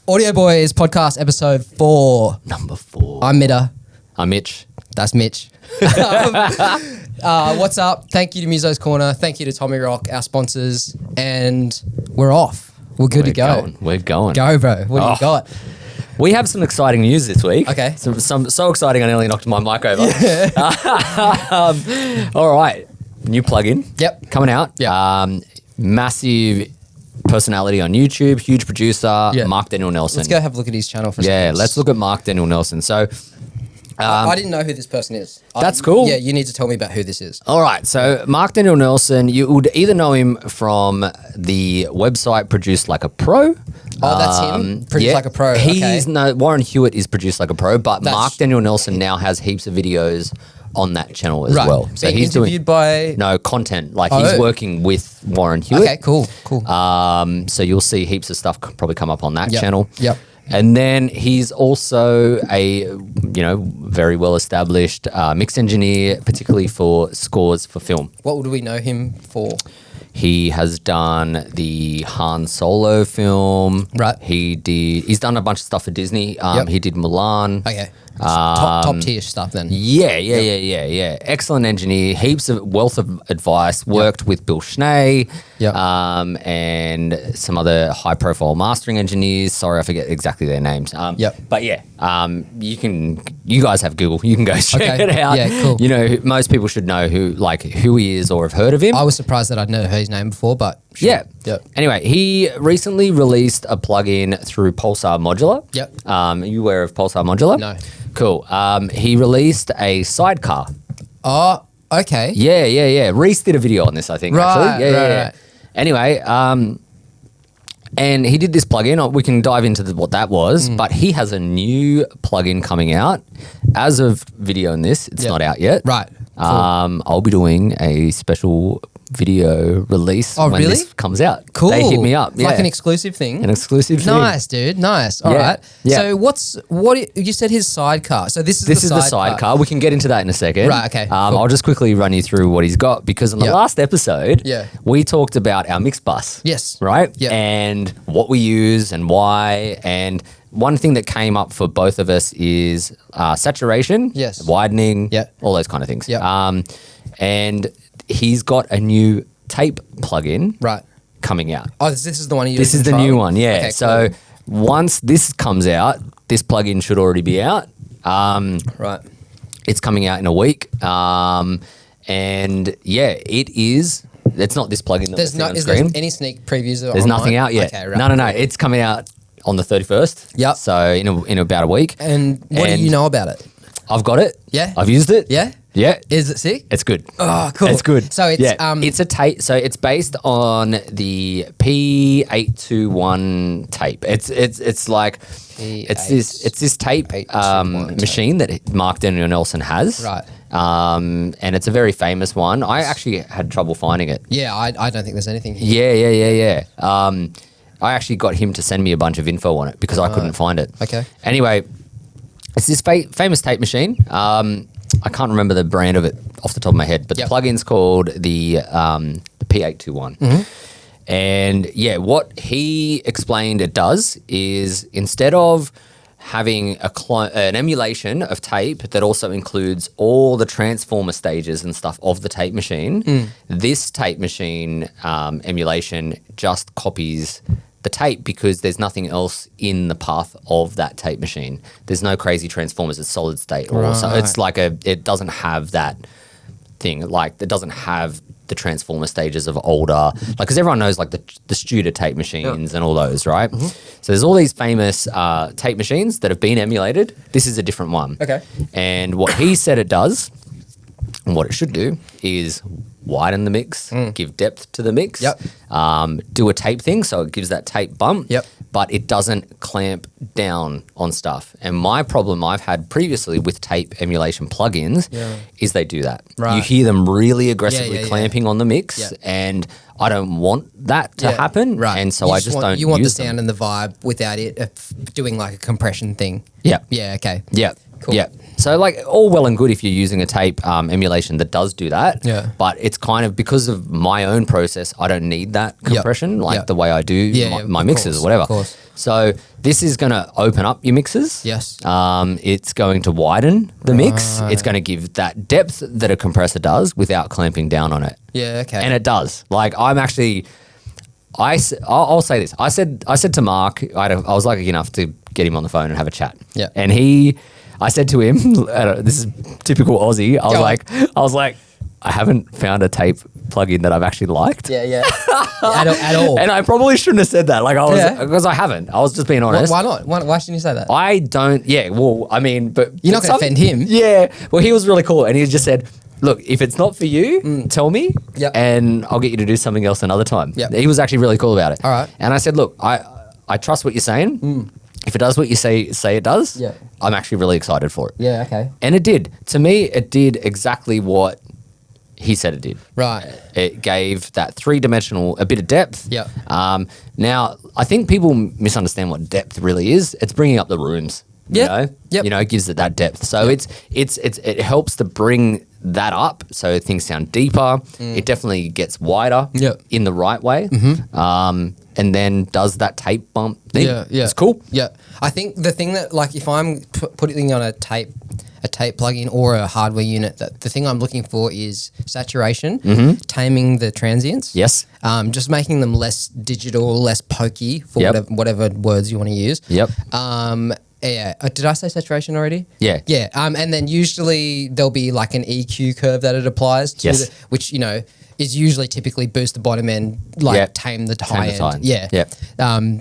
AudioBoi Podcast episode 4. Number 4. I'm Mitta. I'm Mitch. That's Mitch. What's up? Thank you to Musos Corner. Thank you to Tommirock, our sponsors. And we're off. We're good to go. We're going. Go, bro. What do you got? We have some exciting news this week. Okay. So exciting I nearly knocked my mic over. All right. New plugin. Yep. Coming out. Yep. Massive personality on YouTube. Huge producer. Yeah. Marc Daniel Nelson. Let's go have a look at his channel for a second. Yeah, let's look at Marc Daniel Nelson. So I didn't know who this person is. That's cool. Yeah, you need to tell me about who this is. all right, so Marc Daniel Nelson, you would either know him from the website Produced Like a Pro. Oh, that's him? Produced Like a Pro, He's okay. no Warren Hewitt is Produced Like a Pro, but That's- Marc Daniel Nelson now has heaps of videos on that channel as Right. well. So Being he's interviewed by... no content. Like Oh. he's working with Warren Hewitt. Okay, cool. So you'll see heaps of stuff probably come up on that Yep. channel. Yep. And then he's also a, very well-established mix engineer, particularly for scores for film. What do we know him for? He has done the Han Solo film. Right. He's done a bunch of stuff for Disney. Yep. He did Mulan. Okay. Top tier stuff then. Yeah. Excellent engineer. Heaps of wealth of advice. Worked with Bill Schnee. Yep. And some other high profile mastering engineers. Sorry, I forget exactly their names. Yep. But yeah, you guys have Google. You can go check Okay. it out. Yeah, cool. Most people should know who he is or have heard of him. I was surprised that I'd never heard his name before, but sure. Yeah. Yep. Anyway, he recently released a plugin through Pulsar Modular. Yep. Are you aware of Pulsar Modular? No. Cool. He released a sidecar. Oh, okay. Yeah. Reese did a video on this, I think, Right, actually. Yeah. right. Anyway, and he did this plugin. We can dive into what that was, but he has a new plugin coming out. As of videoing this, it's Yep. not out yet. Right. Cool. I'll be doing a special video release when really? this comes out. Cool. They hit me up. Yeah. Like an exclusive thing. An exclusive thing. Nice, dude. Nice. All Yeah, right. yeah. So what you said his sidecar. So this is the sidecar. We can get into that in a second. Right, okay, cool. I'll just quickly run you through what he's got because in the Yep. last episode, Yeah. we talked about our mix bus. Yes. Right? Yep. And what we use and why. And one thing that came up for both of us is saturation, Yes. widening, Yep. all those kind of things. Yep. And he's got a new tape plugin Right. coming out. Oh, this is the one you This is the new one, yeah. Okay, so cool. once this comes out, this plugin should already be out. Right. It's coming out in a week. And yeah, it is. It's not this plugin that There's we're seeing on is there screen. any sneak previews? There's nothing out yet. Okay, right. No. It's coming out on the 31st. Yep. So in about a week. And what do you know about it? I've got it. Yeah? I've used it. Yeah? Yeah. Is it sick? It's good. Oh, cool. It's good. So it's it's a tape. So it's based on the P821 tape. It's like it's this tape 821 machine that Marc Daniel Nelson has. Right. And it's a very famous one. I actually had trouble finding it. Yeah, I don't think there's anything here. Yeah. I actually got him to send me a bunch of info on it because I couldn't find it. Okay. Anyway, it's this famous tape machine. I can't remember the brand of it off the top of my head, but Yep. the plugin's called the P821. Mm-hmm. And yeah, what he explained it does is instead of having an emulation of tape that also includes all the transformer stages and stuff of the tape machine, this tape machine emulation just copies the tape because there's nothing else in the path of that tape machine. There's no crazy transformers. It's solid state. Or so it's like it doesn't have that thing. Like it doesn't have the transformer stages of older, like because everyone knows like the Studer tape machines and all those, right? So there's all these famous tape machines that have been emulated. This is a different one. Okay. And what he said it does, and what it should do, is widen the mix, give depth to the mix, Yep. Do a tape thing, so it gives that tape bump, Yep. but it doesn't clamp down on stuff. And my problem I've had previously with tape emulation plugins is they do that. Right. You hear them really aggressively yeah. clamping on the mix, Yep. and I don't want that to happen, Right. and so You I just don't You want the use them. sound and the vibe without it doing like a compression thing. Yeah. Yeah, okay. Yeah. Cool. Yeah. So like all well and good if you're using a tape emulation that does do that. Yeah. But it's kind of because of my own process, I don't need that compression like the way I do my mixes or whatever. Of course. So this is going to open up your mixes. Yes. It's going to widen the mix. It's going to give that depth that a compressor does without clamping down on it. Yeah. Okay. And it does. Like I'm actually, I'll say this. I said to Marc, I was lucky enough to get him on the phone and have a chat. Yeah. And I said to him, this is typical Aussie. I was like, I haven't found a tape plugin that I've actually liked. Yeah. at all. And I probably shouldn't have said that. Like I was, because I haven't. I was just being honest. Why not? Why shouldn't you say that? I don't. Yeah. Well, I mean, but you're not going to offend him. Yeah. Well, he was really cool, and he just said, "Look, if it's not for you, tell me, and I'll get you to do something else another time." Yep. He was actually really cool about it. All right. And I said, "Look, I trust what you're saying. If it does what you say it does, I'm actually really excited for it." Yeah. Okay. And it did. To me, it did exactly what he said it did. Right. It gave that three-dimensional, a bit of depth. Yeah. Now, I think people misunderstand what depth really is. It's bringing up the rooms. Yeah. You know? Yep. You know, it gives it that depth. So it helps to bring that up so things sound deeper. It definitely gets wider in the right way. And then does that tape bump thing. Yeah. It's cool. Yeah. I think the thing that, like, if I'm putting on a tape plugin or a hardware unit, that the thing I'm looking for is saturation, taming the transients. Yes. Just making them less digital, less pokey for whatever words you want to use. Yep. Yeah. Did I say saturation already? Yeah. Yeah. And then usually there'll be like an EQ curve that it applies to, which, you know, is usually typically boost the bottom end, like tame the high end. Yeah.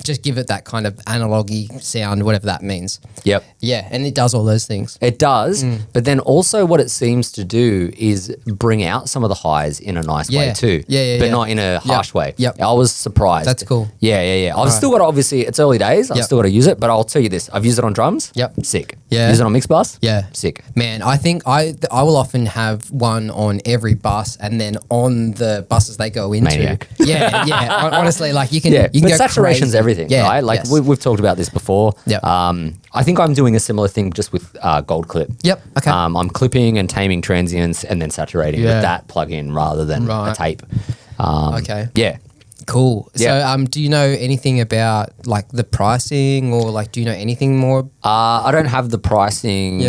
Just give it that kind of analogy sound, whatever that means. Yep. Yeah. And it does all those things. It does. But then also what it seems to do is bring out some of the highs in a nice way too. But not in a harsh way. Yep. I was surprised. That's cool. Yeah. I've still got to, obviously, it's early days. I've still got to use it, but I'll tell you this. I've used it on drums. Yep. Sick. Yeah. Use it on mix bus. Yeah. Sick. Man, I think I will often have one on every bus, and then on the buses they go into. Maniac. Yeah. Honestly, like you can but go saturation's crazy. everything, right? Like we've talked about this before. Yep. I think I'm doing a similar thing just with Gold Clip. Yep. Okay. I'm clipping and taming transients and then saturating with that plugin rather than a tape. Okay. Yeah. Cool. Yeah. So, do you know anything about like the pricing, or like do you know anything more? I don't have the pricing.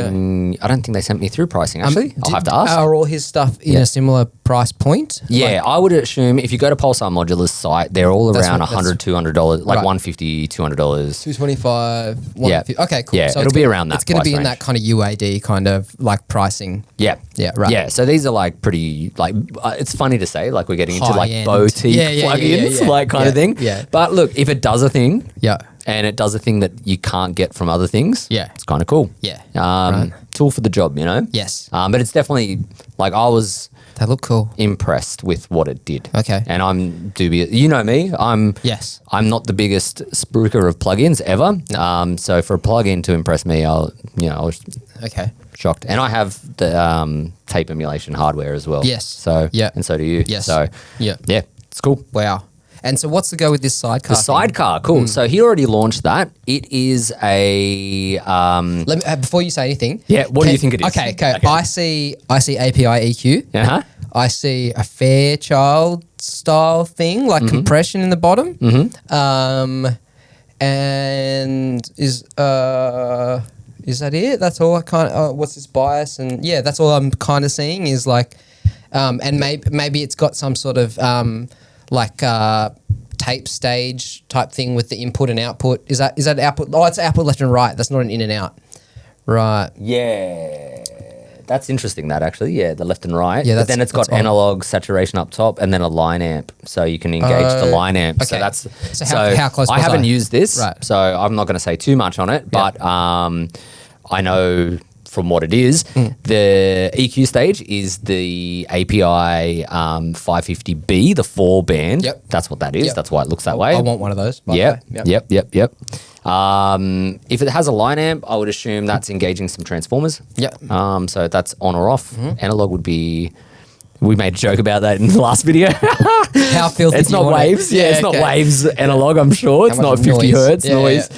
I don't think they sent me through pricing, actually. I'll have to ask. Are all his stuff in a similar price point? Yeah, I would assume if you go to Pulsar Modular's site, they're all around $100, $200, like $150, $200. $225, $150. Okay, cool. Yeah, so it'll be around that. It's going to be in range. that kind of UAD kind of like pricing. Yeah. Yeah, right. Yeah, so these are like pretty, like, it's funny to say, like we're getting into like High-end. boutique plugins, like kind of thing. Yeah. But look, if it does a thing, Yeah. and it does a thing that you can't get from other things, it's kind of cool. Yeah. Tool for the job, you know? Yes. But it's definitely, like I was They look cool. impressed with what it did. Okay. And I'm dubious. You know me. I'm not the biggest spruiker of plugins ever. So for a plugin to impress me, I was shocked. And I have the tape emulation hardware as well. Yes. So and so do you. Yes. So yeah, it's cool. Wow. And so what's the go with this sidecar? The sidecar, cool. So he already launched that. It is a Let me, before you say anything. Yeah, what do you think it is? Okay. I see API EQ. Uh-huh. I see a Fairchild style thing, like compression in the bottom. And is that it? That's all I kind of. What's this bias? And yeah, that's all I'm kind of seeing is like, and maybe it's got some sort of tape stage type thing with the input and output. Is that output? Oh, it's output left and right. That's not an in and out. Right. Yeah. That's interesting, that actually. Yeah, the left and right. Yeah, but then it's got analog saturation up top and then a line amp. So you can engage the line amp. Okay. So how close I was haven't used this, right. so I'm not going to say too much on it. But I know from what it is, the EQ stage is the API 550B, the 4 band. Yep. That's what that is. Yep. That's why it looks that way. I want one of those. Yep. If it has a line amp, I would assume that's engaging some transformers. Yep. So that's on or off. Analog would be. We made a joke about that in the last video. How filthy? It's not waves. Yeah, it's not waves analog. I'm sure it's not 50 hertz noise.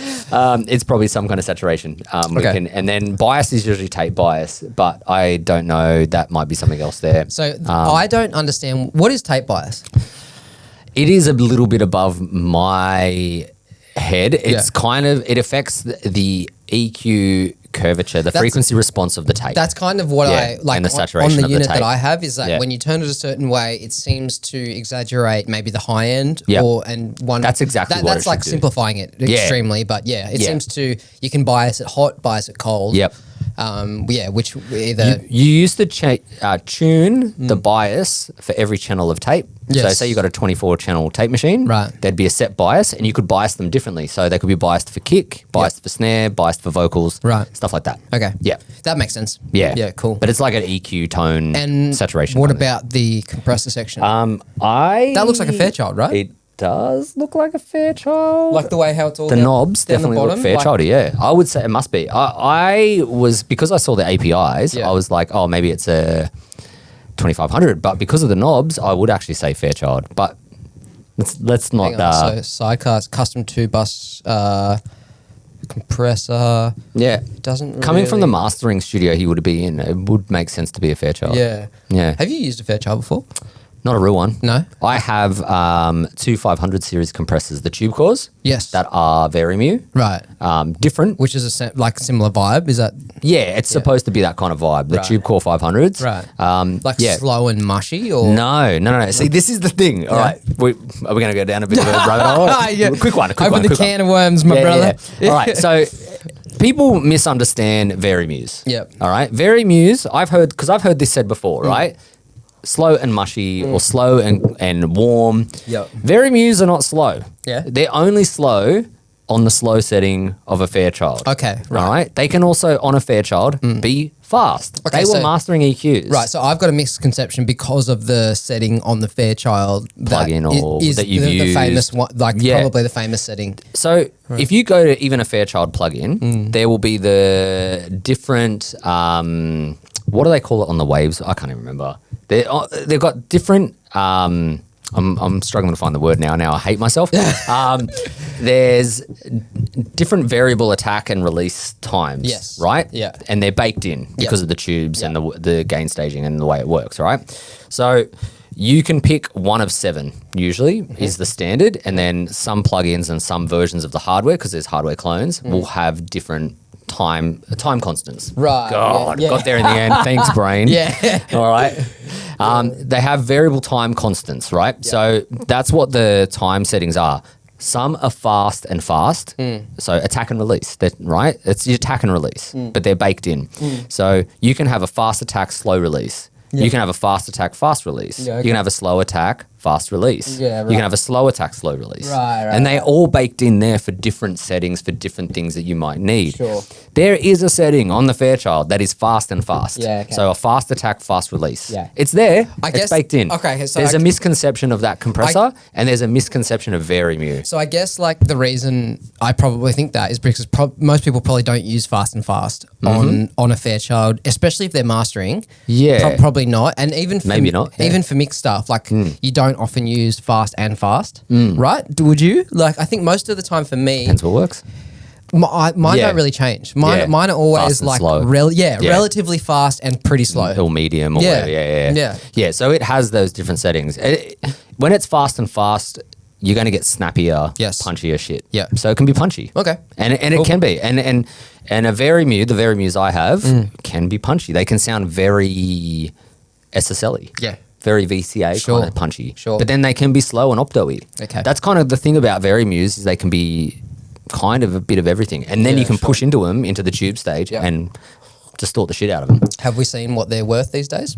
It's probably some kind of saturation. And then bias is usually tape bias, but I don't know. That might be something else there. So I don't understand. What is tape bias? It is a little bit above my head. It's kind of, it affects the EQ curvature, the frequency response of the tape. That's kind of what I like and the saturation on the of unit the tape. that I have is that when you turn it a certain way, it seems to exaggerate maybe the high end That's exactly what that's like simplifying it extremely, but it seems to, you can bias it hot, bias it cold. Yep. Which either you used to tune the bias for every channel of tape. Yes. So say you got a 24 channel tape machine, right? There'd be a set bias, and you could bias them differently. So they could be biased for kick, biased for snare, biased for vocals, right? Stuff like that. Okay, yeah, that makes sense. Yeah, cool. But it's like an EQ tone and saturation. What about the compressor section? That looks like a Fairchild, right? It does look like a Fairchild. Like the way how it's all the knobs definitely look Fairchild. Like, I would say it must be. I was, because I saw the APIs, I was like, oh, maybe it's a 2500, but because of the knobs, I would actually say Fairchild. But let's not. So sidecars, custom 2-bus compressor. Yeah, doesn't coming from the mastering studio he would be in, it would make sense to be a Fairchild. Yeah. Have you used a Fairchild before? Not a real one. No. I have 2 500 series compressors, the tube cores. Yes. That are Vari-Mu. Right. Different. Which is like similar vibe. Is that? Yeah, it's supposed to be that kind of vibe. The tube core 500s. Right. Slow and mushy or? No. See, this is the thing. All right. Are we going to go down a bit of a rabbit hole? Quick one. Open the can of worms, my brother. Yeah. All right. So people misunderstand Vari-Mus. Yep. All right. Vari-Mus, I've heard this said before, right? Slow and mushy or slow and warm. Yep. Vari-Mus are not slow. Yeah. They're only slow on the slow setting of a Fairchild. Okay. Right. All right. They can also, on a Fairchild, be fast. Okay, they were mastering EQs. Right. So I've got a misconception because of the setting on the Fairchild plugin that you've used. The famous one, probably the famous setting. So if you go to even a Fairchild plugin, there will be the different, what do they call it on the waves? I can't even remember. They've got different. I'm struggling to find the word now. Now I hate myself. There's different variable attack and release times. Yes. Right. Yeah. And they're baked in because of the tubes and the gain staging and the way it works. Right. So you can pick one of 7. Usually is the standard, and then some plugins and some versions of the hardware, because there's hardware clones, will have different time constants. Right. God, got there in the end. Thanks, brain. All right. They have variable time constants, right? Yeah. So that's what the time settings are. Some are fast and fast. So attack and release, right? It's your attack and release, but they're baked in. So you can have a fast attack, slow release. You can have a fast attack, fast release. You can have a slow attack, fast release. You can have a slow attack, slow release. And they're all baked in there for different settings, for different things that you might need. Sure. There is a setting on the Fairchild that is fast and fast. So a fast attack, fast release. It's there. It's baked in. Okay. So there's a misconception of that compressor, and there's a misconception of Vari-Mu. So I guess like the reason I probably think that is because most people probably don't use fast and fast on a Fairchild, especially if they're mastering. Yeah. Probably not. And even for maybe not. Even for mixed stuff, like you don't often use fast and fast, right? Would you? Like, I think most of the time for me, depends what works. Mine don't really change. Mine are always like relatively fast and pretty slow, or medium, or whatever. Yeah. So it has those different settings. When it's fast and fast, you're going to get snappier, punchier shit. Yeah. So it can be punchy. Okay. And it can be. And a Vari-Mu, the Vari-Mus I have, can be punchy. They can sound very SSL-y. Yeah. Very VCA, kind of punchy. Sure. But then they can be slow and opto-y. Okay. That's kind of the thing about Vari-Mus, is they can be kind of a bit of everything. And then you can push into them, into the tube stage, and distort the shit out of them. Have we seen what they're worth these days?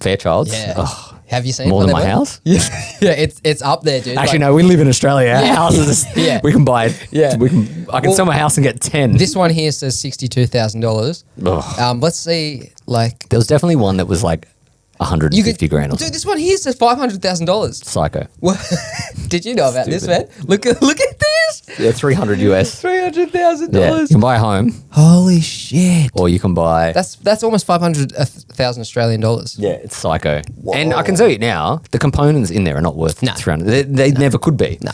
Fairchilds? Yeah. Oh, have you seen more than my house? Yeah, it's up there, dude. Actually, no, we live in Australia. Our houses, we can buy it. Yeah. I can sell my house and get 10. This one here says $62,000. Let's see, like... There was definitely one that was like 150 grand or something. Dude, this one here says $500,000. Psycho. Did you know about this, man? Look at this. Yeah, 300 US. $300,000. Yeah. You can buy a home. Holy shit. Or you can buy... That's almost 500,000 Australian dollars. Yeah, it's psycho. Whoa. And I can tell you now, the components in there are not worth 300. They never could be. No.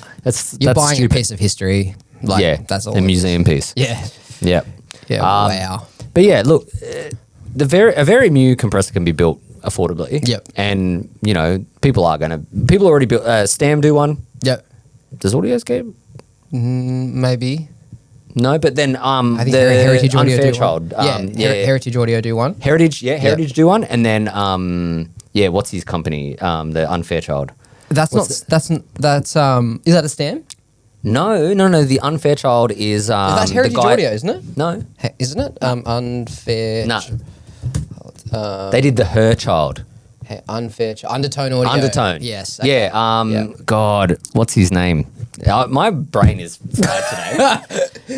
You're buying stupid. a piece of history. Like, that's all. A museum piece. Yeah. Yeah. Yeah. Wow. But yeah, look, a Vari-Mu compressor can be built affordably. Yep. And, you know, people already built, Stam do one. Yep. Does Audios game? Maybe. No, but then I think the Heritage Audio do Unfairchild. one. Heritage Audio do one. Heritage do one. And then, what's his company? The Unfairchild. Is that a Stam? No. The Unfairchild is That's Heritage Audio, isn't it? No. Isn't it? Unfair. No. They did the Her Child. Unfair. Undertone Audio. Undertone. Yes. Okay. Yeah. God, what's his name? My brain is fried today.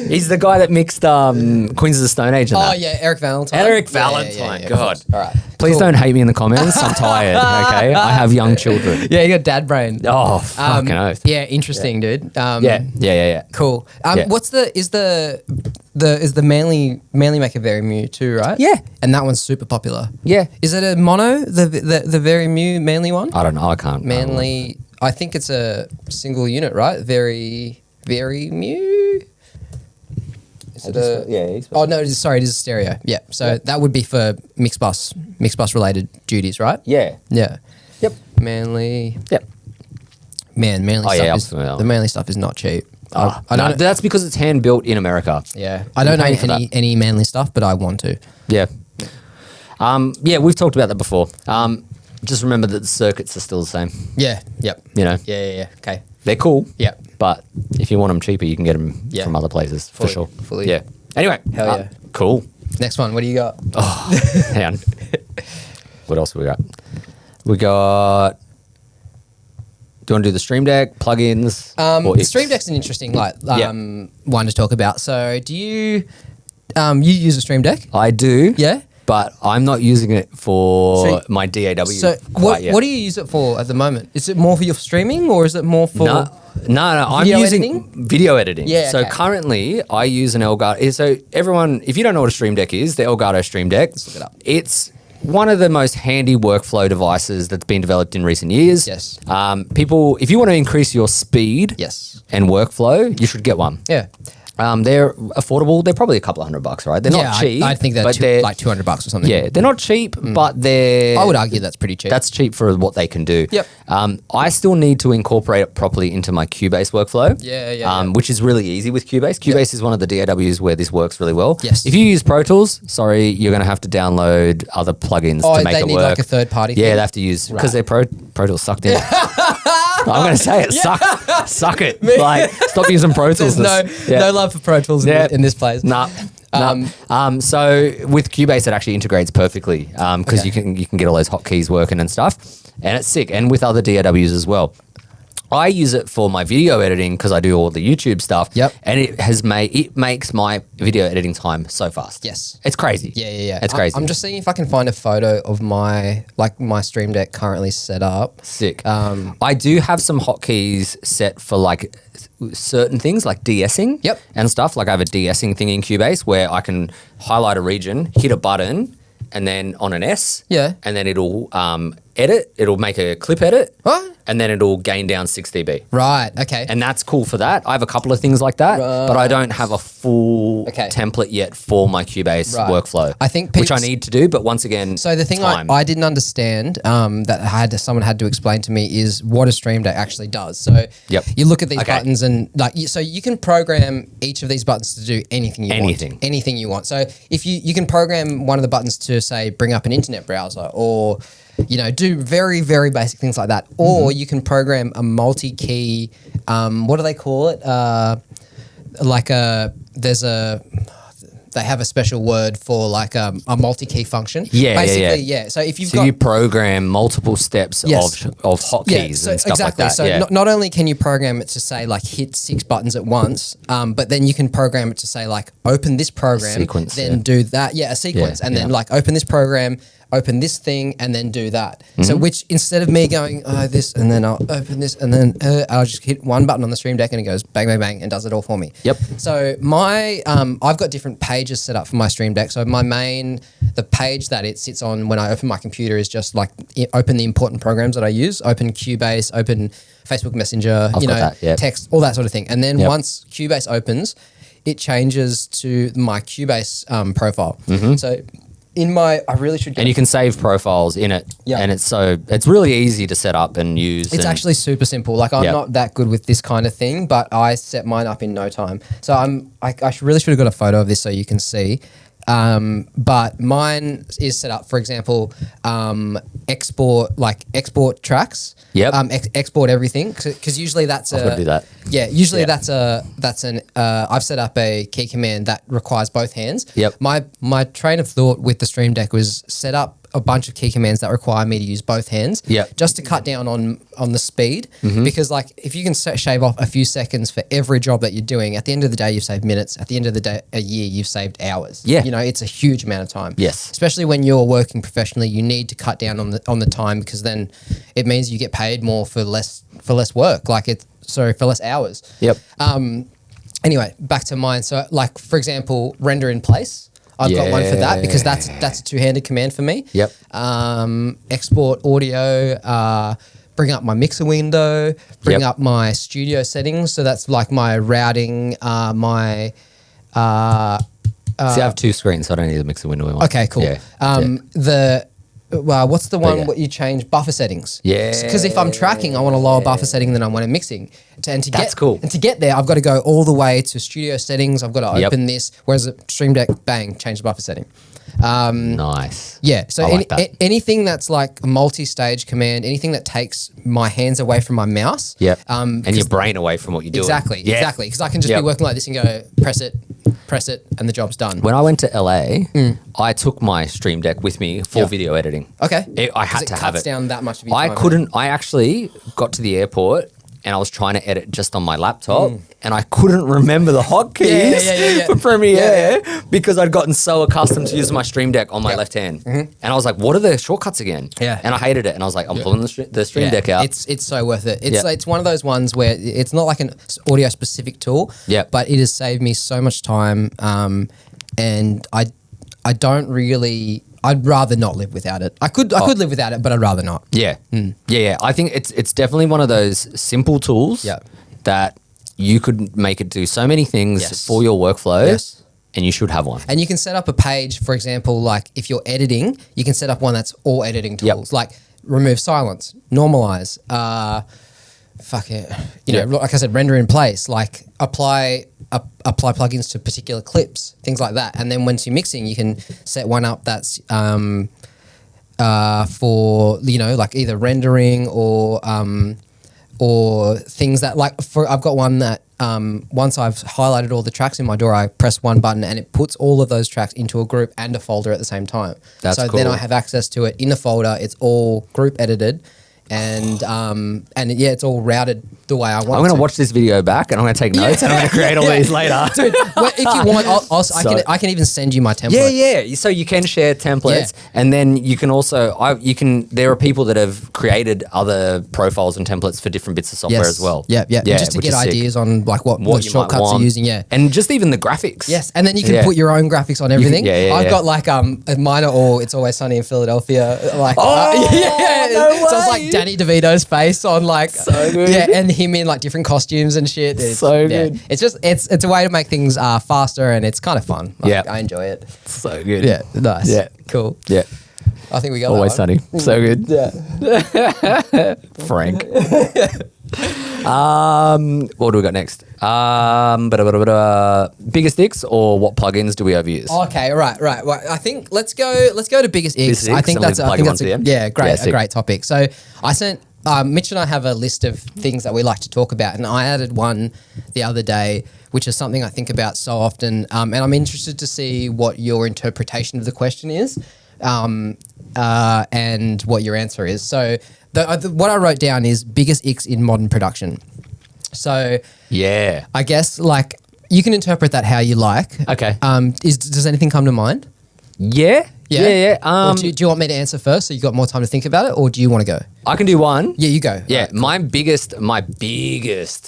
He's the guy that mixed Queens of the Stone Age. And Eric Valentine. Eric Valentine. Yeah, God. All right. Please don't hate me in the comments. I'm tired. Okay, I have young children. Yeah, you got dad brain. Oh, fucking oath. Yeah, interesting, dude. Yeah. Cool. What's the Manly make a Vari-Mu too, right? Yeah. And that one's super popular. Yeah. Is it a mono, the Vari-Mu Manly one? I don't know. I can't. Manly. I think it's a single unit, right? Vari-Mu. Is it a? Yeah. Oh no! It is a stereo. Yeah. So that would be for mix bus related duties, right? Yeah. Yeah. Yep. Manly. Yep. Man, Manly stuff the Manly stuff is not cheap. I don't. That's because it's hand built in America. Yeah. I don't know any Manly stuff, but I want to. Yeah. We've talked about that before. Just remember that the circuits are still the same. Yeah. Yep. You know. Yeah. Okay. They're cool. Yeah. But if you want them cheaper, you can get them from other places for sure. Fully. Yeah. Anyway. Hell yeah. Cool. Next one. What do you got? Oh, hang on. What else have we got? Do you want to do the Stream Deck plugins? The Stream Deck's an interesting one to talk about. So, do you use a Stream Deck? I do. Yeah. But I'm not using it for my DAW. So, what do you use it for at the moment? Is it more for your streaming, or is it more for? No. I'm using video editing. Yeah. So currently, I use an Elgato. So everyone, if you don't know what a Stream Deck is, the Elgato Stream Deck. Let's look it up. It's one of the most handy workflow devices that's been developed in recent years. Yes. People, if you want to increase your speed, and workflow, you should get one. Yeah. They're affordable. They're probably a couple of $100, right? They're not cheap. I think they're like $200 or something. Yeah, they're not cheap, but they're... I would argue that's pretty cheap. That's cheap for what they can do. Yep. I still need to incorporate it properly into my Cubase workflow. Yeah. Which is really easy with Cubase. Cubase is one of the DAWs where this works really well. Yes. If you use Pro Tools, sorry, you're going to have to download other plugins to make it work. They need like a third party Yeah, thing? they have to use... Because their Pro Tools sucked in. I'm going to say it. Suck it. Like, stop using Pro Tools. There's no love for Pro Tools in this place. Nah. So with Cubase, it actually integrates perfectly because you can get all those hotkeys working and stuff, and it's sick. And with other DAWs as well. I use it for my video editing because I do all the YouTube stuff. Yep. And it makes my video editing time so fast. Yes. It's crazy. Yeah. It's crazy. I'm just seeing if I can find a photo of my Stream Deck currently set up. Sick. I do have some hotkeys set for like certain things like de-essing and stuff. Like I have a de-essing thing in Cubase where I can highlight a region, hit a button, and then on an S. Yeah. And then it'll edit. It'll make a clip edit. What? And then it'll gain down 6 dB. Right, okay. And that's cool for that. I have a couple of things like that, but I don't have a full template yet for my Cubase workflow. I think which I need to do, but once again, so the thing I didn't understand that someone had to explain to me is what a Stream Deck actually does. So you look at these buttons and so you can program each of these buttons to do anything you want. Anything you want. So if you can program one of the buttons to say bring up an internet browser or do very, very basic things like that. Or you can program a multi-key, what do they call it? They have a special word for like a multi-key function. Basically. So if you program multiple steps of hotkeys and stuff like that. So not only can you program it to say like hit 6 buttons at once, but then you can program it to say like open this program, then do that. Yeah, a sequence, and then like open this program, open this thing, and then do that. So which instead of me going this and then I'll open this and then I'll just hit one button on the Stream Deck and it goes bang bang bang and does it all for me. Yep. So my I've got different pages set up for my Stream Deck. So my main the page that it sits on when I open my computer is just like open the important programs that I use, open Cubase, open Facebook Messenger, text, all that sort of thing. And then once Cubase opens, it changes to my Cubase profile. So I really should get... And you can save profiles in it. And it's really easy to set up and use. It's actually super simple. Like I'm not that good with this kind of thing, but I set mine up in no time. So I really should have got a photo of this so you can see. But mine is set up, for example, export tracks. Export everything because usually that's I've got to do that. Yeah, usually that's an I've set up a key command that requires both hands. My train of thought with the Stream Deck was set up a bunch of key commands that require me to use both hands just to cut down on the speed because like if you can shave off a few seconds for every job that you're doing, at the end of the day you've saved minutes, at the end of the day a year you've saved hours. You know, it's a huge amount of time. Especially when you're working professionally, you need to cut down on the time because then it means you get paid more for less work, for less hours. Anyway, back to mine. So like for example, render in place. I've got one for that because that's a two-handed command for me. Export audio, bring up my mixer window, bring up my studio settings. So that's like my routing, my... See, I have two screens, so I don't need the mixer window in one. Okay, cool. What's the one what you change? Buffer settings. Because if I'm tracking, I want a lower buffer setting than I want it mixing. And to get there, I've got to go all the way to studio settings. I've got to open this. Whereas a Stream Deck, bang, change the buffer setting. Nice. Yeah. So anything that's like a multi-stage command, anything that takes my hands away from my mouse. And your brain away from what you're doing. Exactly. Because I can just be working like this and go, press it, and the job's done. When I went to LA, I took my Stream Deck with me for video editing. Okay. I had to have it. Cuts down that much of your time. I actually got to the airport and I was trying to edit just on my laptop and I couldn't remember the hotkeys for Premiere because I'd gotten so accustomed to using my Stream Deck on my left hand. And I was like, what are the shortcuts again? And I hated it. And I was like, I'm pulling the Stream Deck out. It's so worth it. It's one of those ones where it's not like an audio specific tool, but it has saved me so much time. And I don't really... I'd rather not live without it. I could live without it, but I'd rather not. Yeah. I think it's definitely one of those simple tools that you could make it do so many things for your workflow, and you should have one. And you can set up a page, for example, like if you're editing, you can set up one that's all editing tools, like remove silence, normalize, like I said, render in place, like apply plugins to particular clips, things like that. And then once you're mixing, you can set one up that's for like either rendering or things that I've got one that once I've highlighted all the tracks in my DAW, I press one button and it puts all of those tracks into a group and a folder at the same time. That's cool. Then I have access to it in the folder. It's all group edited. And it's all routed the way I want. I'm going to watch this video back and I'm going to take notes and I'm going to create all these later. Dude, if you want, I can even send you my template. So you can share templates and then you can also, there are people that have created other profiles and templates for different bits of software as well. Just to get ideas on like what shortcuts you're using. And just even the graphics. Yes. And then you can put your own graphics on everything. I've got like mine are all It's Always Sunny in Philadelphia. Like, no way. So it's like Danny DeVito's face on like so good. and him in like different costumes and shit. It's so good. It's just it's a way to make things faster and it's kind of fun. I enjoy it. So good. Yeah, nice. Yeah, cool. Yeah, I think we got Always Sunny. So good. Yeah, Frank. What do we got next? Biggest X or what plugins do we overuse? Okay, right. Well, I think let's go to biggest X. I think that's a great topic. So I sent Mitch and I have a list of things that we like to talk about, and I added one the other day, which is something I think about so often, and I'm interested to see what your interpretation of the question is, and what your answer is. So what I wrote down is biggest X in modern production. So I guess like you can interpret that how you like. Okay. Does anything come to mind? Yeah. Yeah. Do you want me to answer first so you got more time to think about it, or do you want to go? I can do one. Yeah, you go. Yeah, right, my biggest one is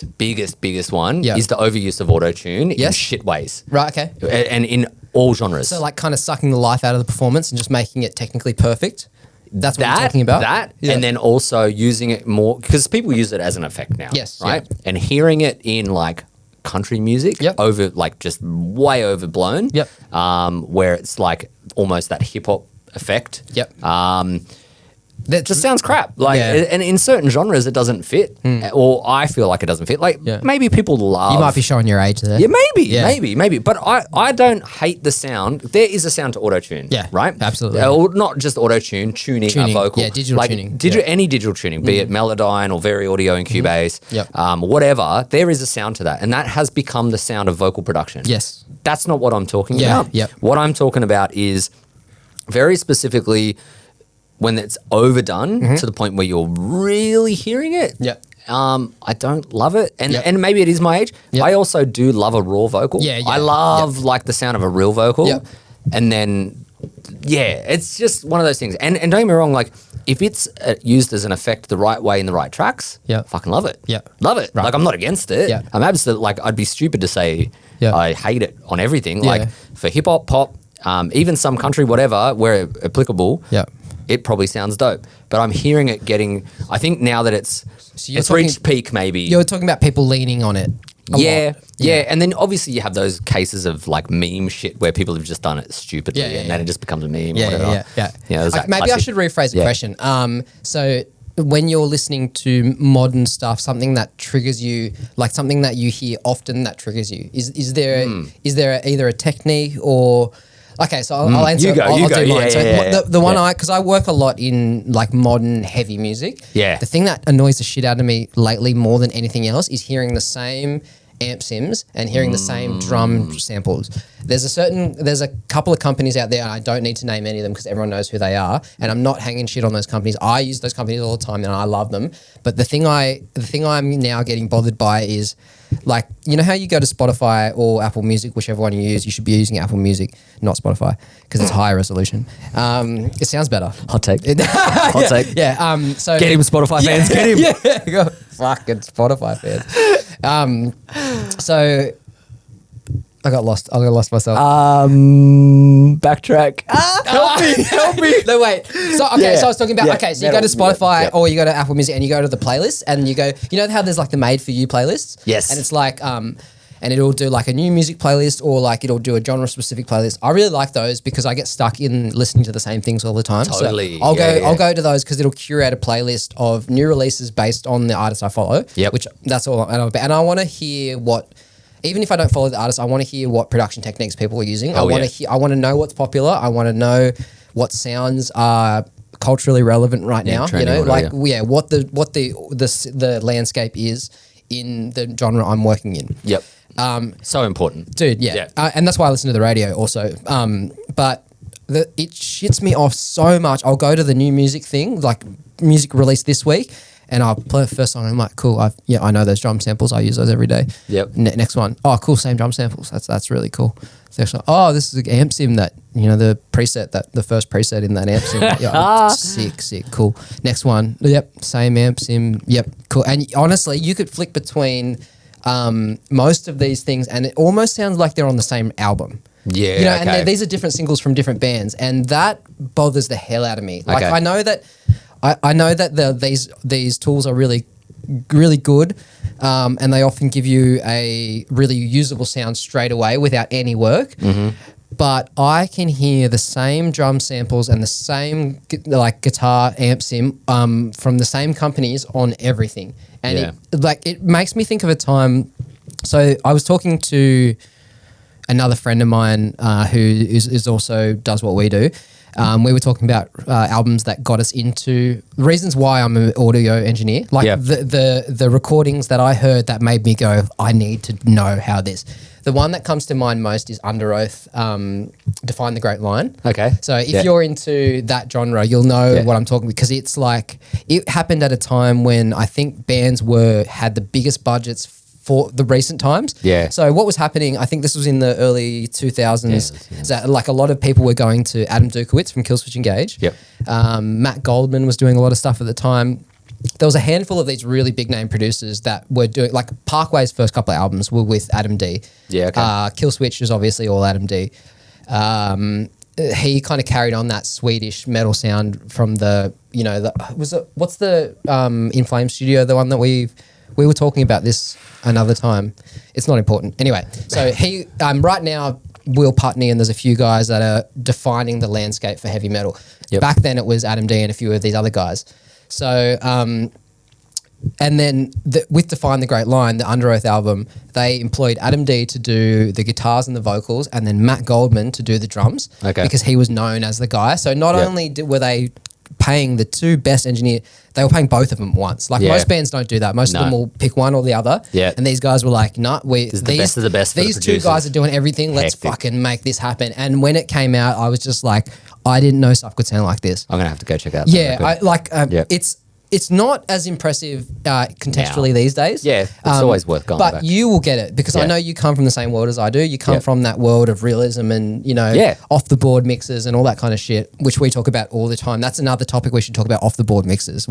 the overuse of auto-tune in shit ways. Right, okay. And in all genres. So like kind of sucking the life out of the performance and just making it technically perfect. That's what you're talking about? And then also using it more, because people use it as an effect now. Yes. Right? Yeah. And hearing it in like country music, over like just way overblown, where it's like almost that hip hop effect. That just sounds crap. Like, and in certain genres, it doesn't fit, or I feel like it doesn't fit. Like, maybe people love. You might be showing your age there. Yeah, maybe. But I don't hate the sound. There is a sound to auto-tune. Yeah, right. Absolutely. Not just auto-tune, tuning a vocal. Yeah, digital tuning. Any digital tuning, be it Melodyne or Very Audio in Cubase, whatever. There is a sound to that, and that has become the sound of vocal production. Yes, that's not what I'm talking about. What I'm talking about is very specifically when it's overdone to the point where you're really hearing it. I don't love it. And maybe it is my age. I also do love a raw vocal. I love like the sound of a real vocal. And then, it's just one of those things. And don't get me wrong, like if it's used as an effect the right way in the right tracks, fucking love it. Love it. Right. Like I'm not against it. I'm absolutely, like I'd be stupid to say I hate it on everything. Like for hip hop, pop, even some country, whatever, where applicable, it probably sounds dope. But I'm hearing it getting, I think now that it's reached peak maybe. You're talking about people leaning on it. Yeah. And then obviously you have those cases of like meme shit where people have just done it stupidly and then it just becomes a meme or whatever. Maybe I should rephrase the question. So when you're listening to modern stuff, something that triggers you, like something that you hear often that triggers you, is there either a technique or... Okay, so I'll answer. I'll do mine. The one because I work a lot in like modern heavy music. The thing that annoys the shit out of me lately more than anything else is hearing the same amp sims and hearing the same drum samples. There's a couple of companies out there, and I don't need to name any of them because everyone knows who they are, and I'm not hanging shit on those companies. I use those companies all the time and I love them. But the thing I'm now getting bothered by is, like, you know how you go to Spotify or Apple Music, whichever one you use, you should be using Apple Music, not Spotify, because it's higher resolution. It sounds better. Hot take. Hot take. Yeah. So get him, Spotify fans. Get him. Yeah. Fucking Spotify fans. So I got lost myself. Backtrack. Help me. No, wait. So I was talking about, so you go to Spotify or you go to Apple Music and you go to the playlist and you go, you know how there's like the made for you playlists? Yes. And it's like, and it'll do like a new music playlist or like it'll do a genre specific playlist. I really like those because I get stuck in listening to the same things all the time. Totally. So I'll go to those because it'll curate a playlist of new releases based on the artists I follow. Which that's all I'm about. And I want to hear even if I don't follow the artist, I want to hear what production techniques people are using. I want to know what's popular. I want to know what sounds are culturally relevant right now. You know, what the landscape is in the genre I'm working in. So important, dude. And that's why I listen to the radio also. But it shits me off so much. I'll go to the new music thing, like music released this week, and I'll play the first song. And I'm like, cool. I know those drum samples. I use those every day. Next one. Oh, cool. Same drum samples. That's really cool. Next one. Oh, this is an amp sim that, you know, the first preset in that amp sim. Sick. Cool. Next one. Same amp sim. Cool. And honestly, you could flick between most of these things and it almost sounds like they're on the same album. And these are different singles from different bands, and that bothers the hell out of me. Like I know that these tools are really, really good, and they often give you a really usable sound straight away without any work. But I can hear the same drum samples and the same like guitar amp sim from the same companies on everything, and it makes me think of a time. So I was talking to another friend of mine who is also does what we do. We were talking about albums that got us into reasons why I'm an audio engineer. Like the recordings that I heard that made me go, I need to know how this. The one that comes to mind most is Under Oath, Define the Great Line. So if you're into that genre, you'll know what I'm talking about, because it's like, it happened at a time when I think bands had the biggest budgets for the recent times. Yeah. So what was happening, I think this was in the early 2000s, is that like a lot of people were going to Adam Dukowitz from Killswitch Engage. Yep. Matt Goldman was doing a lot of stuff at the time. There was a handful of these really big name producers that were doing, like Parkway's first couple of albums were with Adam D. Yeah, okay. Killswitch was obviously all Adam D. He kind of carried on that Swedish metal sound from the, you know, what's the In Flame studio, the one that we were talking about this another time. It's not important. Anyway, so he right now, Will Putney and there's a few guys that are defining the landscape for heavy metal. Yep. Back then it was Adam D and a few of these other guys. So, and then with Define the Great Line, the Under Oath album, they employed Adam D to do the guitars and the vocals and then Matt Goldman to do the drums because he was known as the guy. So not only were they paying the two best engineers, they were paying both of them once. Like most bands don't do that. Most of them will pick one or the other. Yeah. And these guys were like, nah, these the best of the best. These two guys are doing everything. Let's fucking make this happen. And when it came out, I was just like, I didn't know stuff could sound like this. I'm gonna have to go check out. Yeah, it's not as impressive contextually these days. Yeah, it's always worth going but back. you will get it because I know you come from the same world as I do. You come from that world of realism and, you know, off the board mixes and all that kind of shit, which we talk about all the time. That's another topic we should talk about, off the board mixes.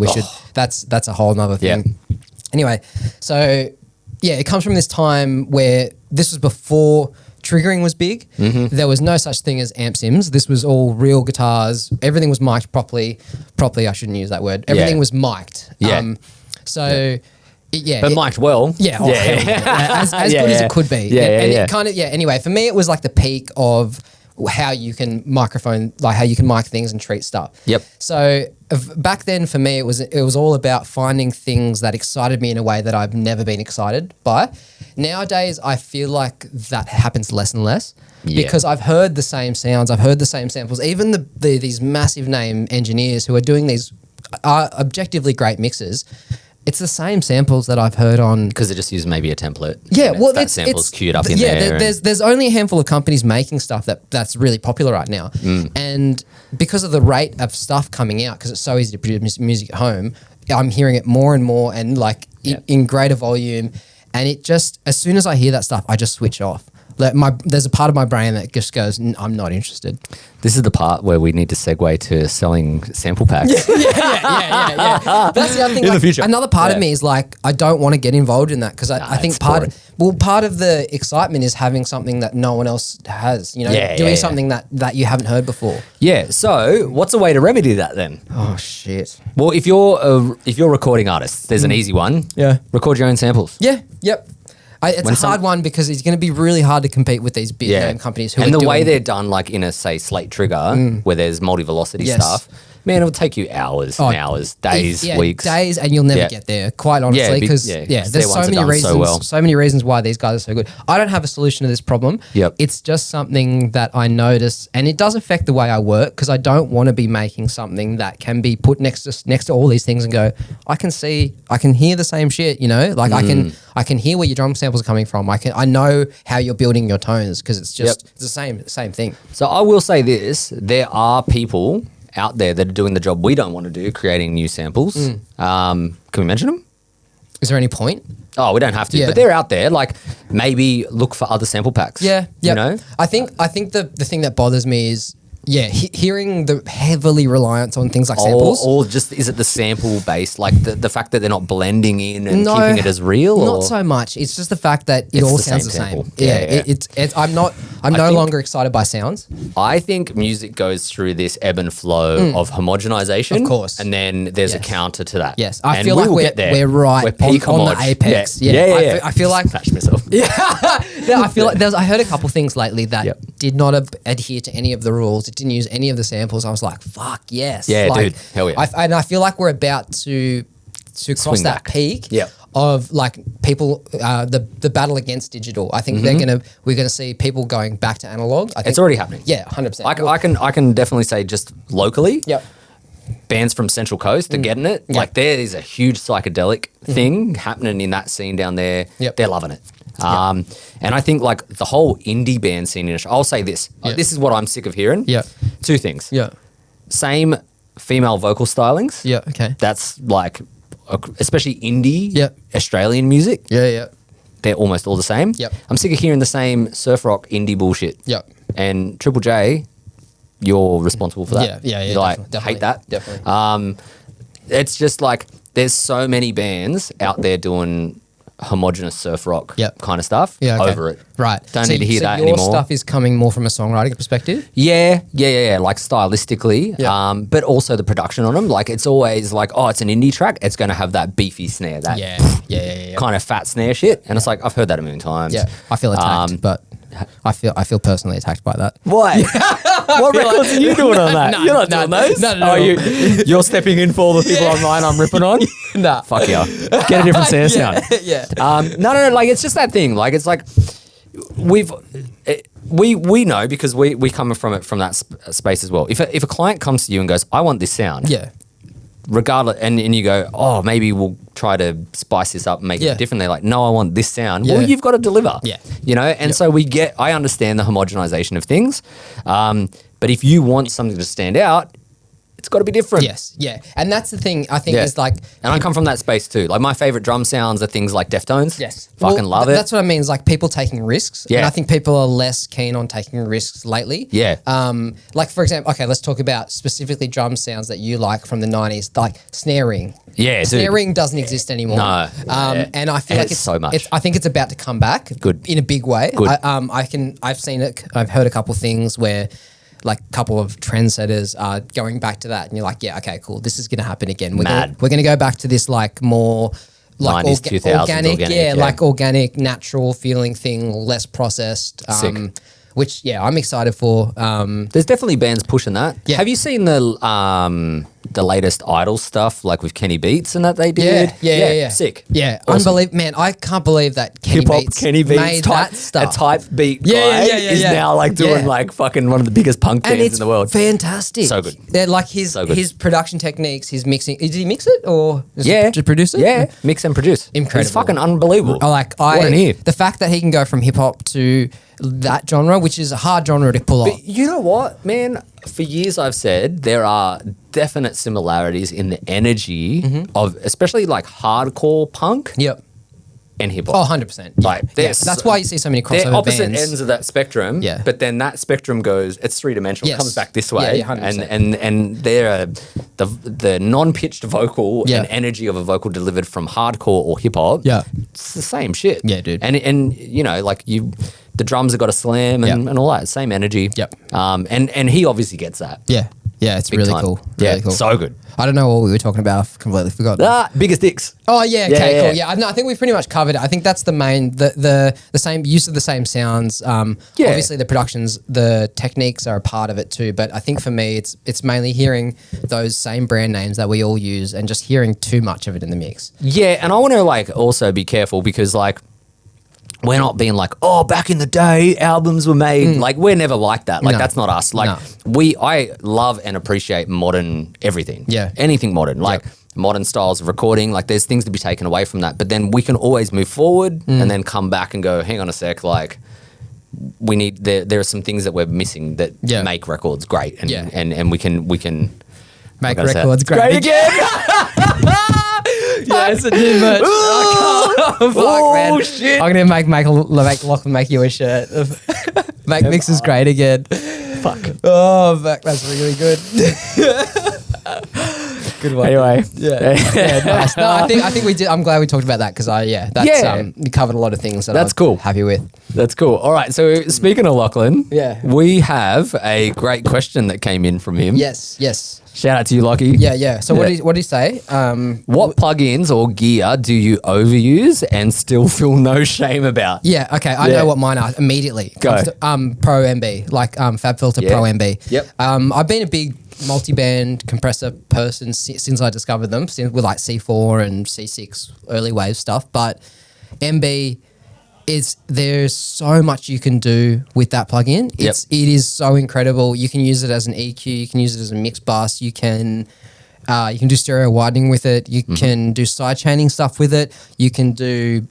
That's a whole nother thing. Yeah. Anyway, so yeah, it comes from this time where this was before triggering was big. Mm-hmm. There was no such thing as amp sims. This was all real guitars. Everything was mic'd properly. I shouldn't use that word. Everything was mic'd. Yeah. But mic'd well. Yeah. As good as it could be. It kind of, anyway, for me, it was like the peak of how you can microphone, like how you can mic things and treat stuff. Yep. So back then for me, it was all about finding things that excited me in a way that I've never been excited by. Nowadays, I feel like that happens less and less because I've heard the same sounds. I've heard the same samples. Even these massive name engineers who are doing these objectively great mixes, it's the same samples that I've heard on. Because they just use maybe a template. Yeah, well, that sample's queued up in there. Yeah, there's only a handful of companies making stuff that's really popular right now. And because of the rate of stuff coming out, because it's so easy to produce music at home, I'm hearing it more and more and like in greater volume. And it just, as soon as I hear that stuff, I just switch off. Like there's a part of my brain that just goes, I'm not interested. This is the part where we need to segue to selling sample packs. Yeah. That's the other thing. In the future. Another part of me is like, I don't want to get involved in that because I think part of the excitement is having something that no one else has, you know, doing something that you haven't heard before. Yeah. So what's a way to remedy that then? Oh, shit. Well, if you're recording artists, there's an easy one. Yeah. Record your own samples. Yeah. Yep. It's a hard one because it's going to be really hard to compete with these big name companies and the way they're done, like in a say Slate Trigger where there's multi-velocity stuff. Man, it'll take you hours and hours, days, weeks. Days, and you'll never get there, quite honestly, because there's so many reasons so many reasons why these guys are so good. I don't have a solution to this problem. Yep. It's just something that I notice, and it does affect the way I work because I don't want to be making something that can be put next to all these things and go, I can hear the same shit, you know? Like I can hear where your drum samples are coming from. I know how you're building your tones because it's just it's the same thing. So I will say this, there are people out there that are doing the job we don't want to do, creating new samples. Can we mention them? Is there any point? Oh, we don't have to, but they're out there. Like maybe look for other sample packs. Yeah, you know. I think the thing that bothers me is hearing the heavily reliance on things like samples. Or just, is it the sample based, like the fact that they're not blending in and keeping it as real? Not so much. It's just the fact that it all sounds the same. I'm no longer excited by sounds. I think music goes through this ebb and flow of homogenization. Of course. And then there's a counter to that. Yes. I feel like we're right on the apex. Yeah. I feel like... Smash myself. I feel like I heard a couple things lately that did not adhere to any of the rules. Didn't use any of the samples. I was like, fuck yes. Yeah, like, dude. Hell yeah. And I feel like we're about to cross that peak of like people, the battle against digital. I think we're gonna see people going back to analog. I think it's already happening. Yeah, 100%. I can definitely say just locally. Yep. Bands from Central Coast are getting it. Yep. Like there is a huge psychedelic thing happening in that scene down there. Yep. They're loving it. And I think like the whole indie band scene in I'll say this. This is what I'm sick of hearing. Yeah. Two things. Yeah. Same female vocal stylings. Yeah, okay. That's like especially indie Australian music. Yeah. they're almost all the same. Yep. I'm sick of hearing the same surf rock indie bullshit. Yep. And Triple J, you're responsible for that. Yeah. You're like, definitely. hate that. Definitely. It's just like there's so many bands out there doing homogenous surf rock kind of stuff. Yeah, okay. Over it. Right. Don't need to hear that your anymore. Stuff is coming more from a songwriting perspective? Yeah. Like stylistically, but also the production on them. Like it's always like, oh, it's an indie track. It's going to have that beefy snare, that kind of fat snare shit. And it's like, I've heard that a million times. Yeah, I feel attacked, but I feel personally attacked by that. Why? What records are you doing on that? No, You're not doing those? No. You're stepping in for all the people online I'm ripping on? Nah. Fuck yeah. Get a different snare sound. Yeah. No, like it's just that thing. Like it's like we know because we come from it from that space as well. If a client comes to you and goes, I want this sound. Yeah. Regardless, and you go, oh, maybe we'll try to spice this up and make it different. They're like, no, I want this sound. Yeah. Well, you've got to deliver. Yeah. You know, and so I understand the homogenization of things. But if you want something to stand out, it's got to be different. Yes, yeah. And that's the thing I think is like... And I come from that space too. Like my favorite drum sounds are things like Deftones. Yes. Fucking love it. That's what I mean is like people taking risks. Yeah. And I think people are less keen on taking risks lately. Yeah. Like for example, okay, let's talk about specifically drum sounds that you like from the 90s, like snaring. Yeah, snaring doesn't exist anymore. No. And I feel like it's so much. I think it's about to come back. Good. In a big way. Good. I've seen it. I've heard a couple things where like a couple of trendsetters are going back to that, and you're like, yeah, okay, cool. This is going to happen again. We're going to go back to this like more like 90s, 2000s, organic, like organic, natural feeling thing, less processed. Sick. Which I'm excited for. There's definitely bands pushing that. Yeah. Have you seen the latest Idol stuff, like with Kenny Beats and that they did? Yeah. Sick. Yeah, Awesome. unbelievable, man. I can't believe that Kenny Beats made type, that stuff. a type beat guy is now like doing like fucking one of the biggest punk and bands it's in the world. Fantastic. So good. They're like his production techniques, his mixing. Did he mix it or did he produce it? Yeah, mix and produce. Incredible. It's fucking unbelievable. What an ear. The fact that he can go from hip hop to that genre, which is a hard genre to pull off. You know what, man? For years I've said there are definite similarities in the energy of especially like hardcore punk and hip hop. Oh, 100%. Like that's why you see so many crossover they're opposite bands. ends of that spectrum. Yeah. But then that spectrum goes, it's three-dimensional, Yes. comes back this way. Yeah, 100%. And they're the non-pitched vocal and energy of a vocal delivered from hardcore or hip hop. Yeah. It's the same shit. Yeah, dude. And you know, like the drums have got a slam and all that, same energy. Yep. And he obviously gets that. Yeah. Yeah, it's Big really time. cool. Yeah, Really cool. so good. I don't know what we were talking about. I've completely forgotten. Biggest dicks. Oh yeah, okay, Yeah. cool. Yeah, no, I think we've pretty much covered it. I think that's the main, the same use of the same sounds. Obviously the productions, the techniques are a part of it too. But I think for me, it's mainly hearing those same brand names that we all use and just hearing too much of it in the mix. Yeah, and I want to like also be careful because like we're not being like, oh, back in the day, albums were made. Like we're never like that. Like that's not us. Like I love and appreciate modern everything. Yeah. Anything modern. Like modern styles of recording. Like there's things to be taken away from that. But then we can always move forward and then come back and go, hang on a sec, like we need there are some things that we're missing that make records great. And we can make records great again. It's a new merch. Man. Shit. I'm gonna make Lachlan make you a shirt. Make mixes great again. Fuck. Oh, fuck, that's really good. Good one. Anyway, nice. No, I think we did. I'm glad we talked about that because we covered a lot of things that that's I'm cool. Happy with. That's cool. All right. So speaking of Lachlan, we have a great question that came in from him. Yes. Shout out to you, Lockie. Yeah. So what did he say? What plugins or gear do you overuse and still feel no shame about? Yeah. Okay. I know what mine are immediately. Go. Pro MB, like FabFilter Pro MB. Yep. I've been a big multi-band compressor person since I discovered them, with like C4 and C6 early wave stuff. But MB there's so much you can do with that plugin. It is so incredible. You can use it as an EQ. You can use it as a mix bus. You can do stereo widening with it. You can do side chaining stuff with it. You can do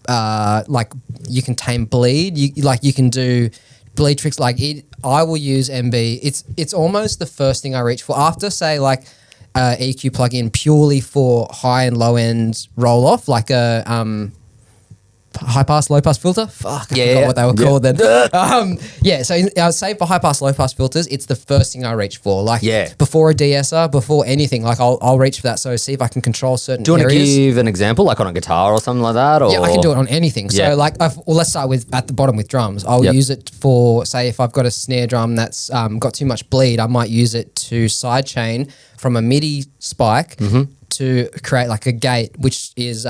you can tame bleed. You can do bleed tricks like it. I will use MB. It's almost the first thing I reach for after say like EQ plugin purely for high and low end roll off, like a high pass, low pass filter. Fuck, I forgot what they were called then. So I would say for high pass, low pass filters, it's the first thing I reach for. Like before a de-esser, before anything, like I'll reach for that. So see if I can control certain areas. Do you want to give an example, like on a guitar or something like that? Or? Yeah, I can do it on anything. So like, let's start with at the bottom with drums. I'll use it for, say, if I've got a snare drum that's got too much bleed, I might use it to sidechain from a MIDI spike to create like a gate, which is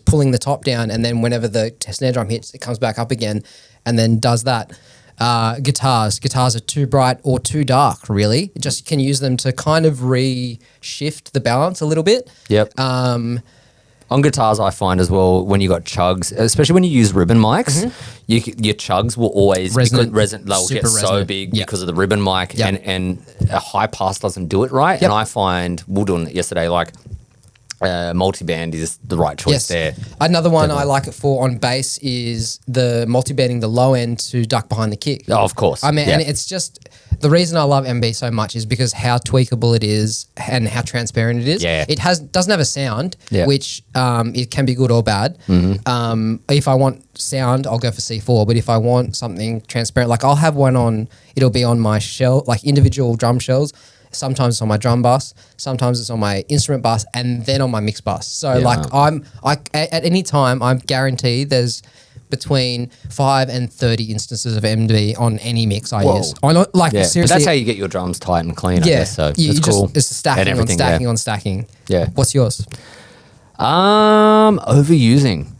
pulling the top down, and then whenever the snare drum hits, it comes back up again, and then does that. Guitars are too bright or too dark, really. You just can use them to kind of re-shift the balance a little bit. Yep. On guitars, I find as well, when you got chugs, especially when you use ribbon mics, your chugs will always they'll get so big because of the ribbon mic, and a high pass doesn't do it right. And I find, we were doing it yesterday, like multiband is the right choice there. Another one I like it for on bass is the multibanding the low end to duck behind the kick. Oh, of course. I mean, and it's just, the reason I love MB so much is because how tweakable it is and how transparent it is. Yeah. It doesn't have a sound, which it can be good or bad. If I want sound, I'll go for C4, but if I want something transparent, like I'll have one on, it'll be on my shell, like individual drum shells. Sometimes it's on my drum bus, sometimes it's on my instrument bus, and then on my mix bus. So at any time, I'm guaranteed there's between 5 and 30 instances of MD on any mix I use. I know, seriously. But that's how you get your drums tight and clean, I guess. So that's cool. It's stacking on stacking on stacking. Yeah. What's yours? Overusing.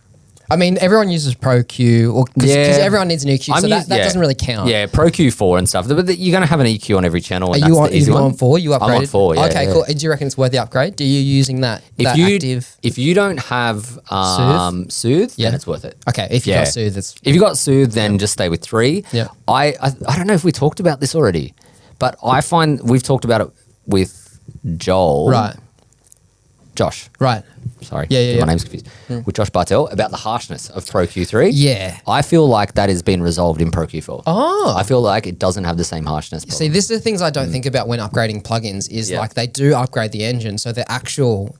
I mean, everyone uses Pro Q, because everyone needs an EQ, so that doesn't really count. Yeah, Pro Q4 and stuff. But you're going to have an EQ on every channel. Are you on 4? You upgraded? I'm on 4, yeah. Okay, cool. Do you reckon it's worth the upgrade? Are you using that active? If you don't have Soothe, then it's worth it. Okay, if you got Soothe, if you got Soothe, then just stay with 3. Yeah. I don't know if we talked about this already, but I find we've talked about it with Joel. Right. Josh. Right. Sorry. My name's confused. With Josh Bartel about the harshness of Pro Q3. Yeah. I feel like that has been resolved in Pro Q4. Oh. I feel like it doesn't have the same harshness problem. See, this is the things I don't think about when upgrading plugins is like they do upgrade the engine, so the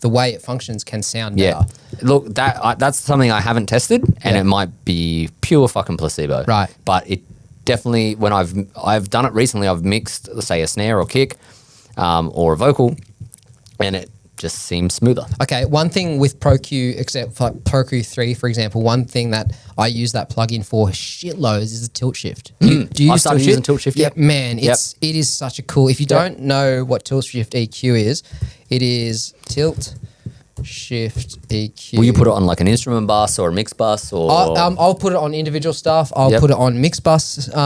way it functions can sound better. Look, that's something I haven't tested, and it might be pure fucking placebo. Right. But it definitely, when I've done it recently, I've mixed, let's say, a snare or kick or a vocal, and it just seems smoother. Okay, one thing with Pro Q, except for Pro Q3, for example, one thing that I use that plugin for shitloads is the tilt shift. Do you use started using tilt shift? Yeah, man, it is such a cool. If you don't know what tilt shift EQ is, it is tilt shift EQ. Will you put it on like an instrument bus or a mix bus, or? I'll put it on individual stuff. I'll put it on mix bus. Let's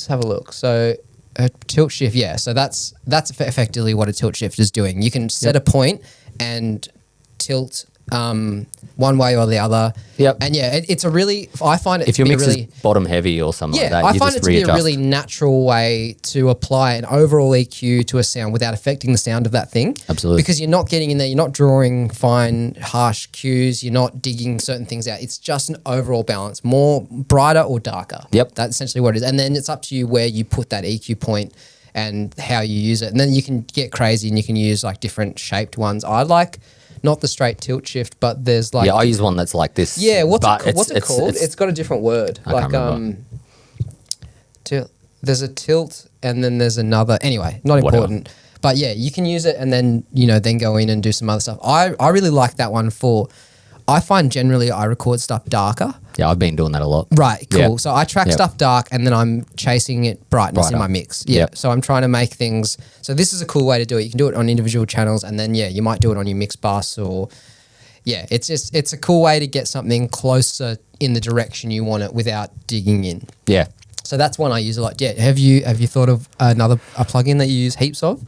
have a look. So. A tilt shift, so that's effectively what a tilt shift is doing. You can set a point and tilt one way or the other. Yep. And it's a really, I find it if to your be mix really, is bottom heavy or something like that, I find it to be a really natural way to apply an overall EQ to a sound without affecting the sound of that thing. Absolutely. Because you're not getting in there, you're not drawing fine, harsh cues, you're not digging certain things out. It's just an overall balance, more brighter or darker. Yep. That's essentially what it is. And then it's up to you where you put that EQ point and how you use it. And then you can get crazy and you can use like different shaped ones. I like not the straight tilt shift, but there's like... Yeah, I use one that's like this. Yeah, what's it called? It's got a different word. There's a tilt and then there's another... Anyway, not important. But yeah, you can use it and then, then go in and do some other stuff. I really like that one for... I find generally I record stuff darker. Yeah, I've been doing that a lot. Right, cool. Yep. So I track stuff dark and then I'm chasing it brightness in my mix. Yeah. Yep. So I'm trying to make things... So this is a cool way to do it. You can do it on individual channels and then, you might do it on your mix bus or... Yeah, it's a cool way to get something closer in the direction you want it without digging in. Yeah. So that's one I use a lot. Yeah. Have you thought of a plugin that you use heaps of? Is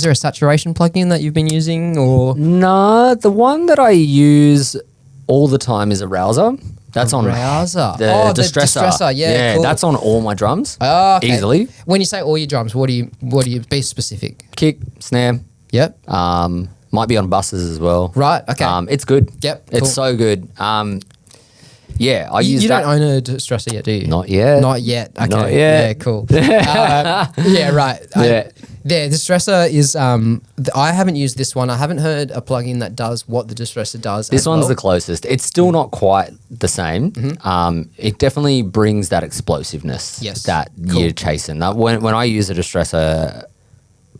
there a saturation plugin that you've been using or? No, the one that I use all the time is a Rouser. That's on Rouser. The Distressor. Yeah, cool. That's on all my drums. Oh, okay. Easily. When you say all your drums, what do you be specific? Kick, snare. Yep. Might be on buses as well. Right. Okay. It's good. Yep. Cool. It's so good. Yeah, I use that. You don't own a Distressor yet, do you? Not yet. Not yet. Okay. Not yet. Yeah, cool. Yeah, right. The distressor is, I haven't used this one. I haven't heard a plugin that does what the distressor does. This one's the closest. It's still not quite the same. It definitely brings that explosiveness that you're chasing. When I use a distressor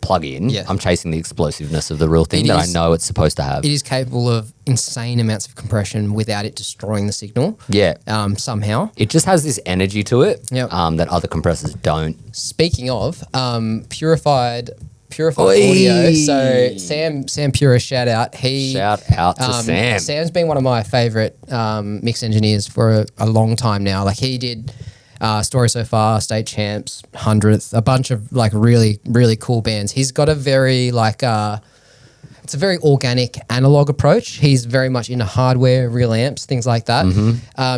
plugin, I'm chasing the explosiveness of the real thing that I know it's supposed to have. It is capable of insane amounts of compression without it destroying the signal. Yeah. Somehow. It just has this energy to it that other compressors don't. Speaking of, Purified audio. So Sam Pura, shout out to Sam. Sam's been one of my favorite mix engineers for a long time now. Like he did Story So Far, State Champs, 100th, a bunch of like really, really cool bands. He's got a very it's a very organic analog approach. He's very much into hardware, real amps, things like that.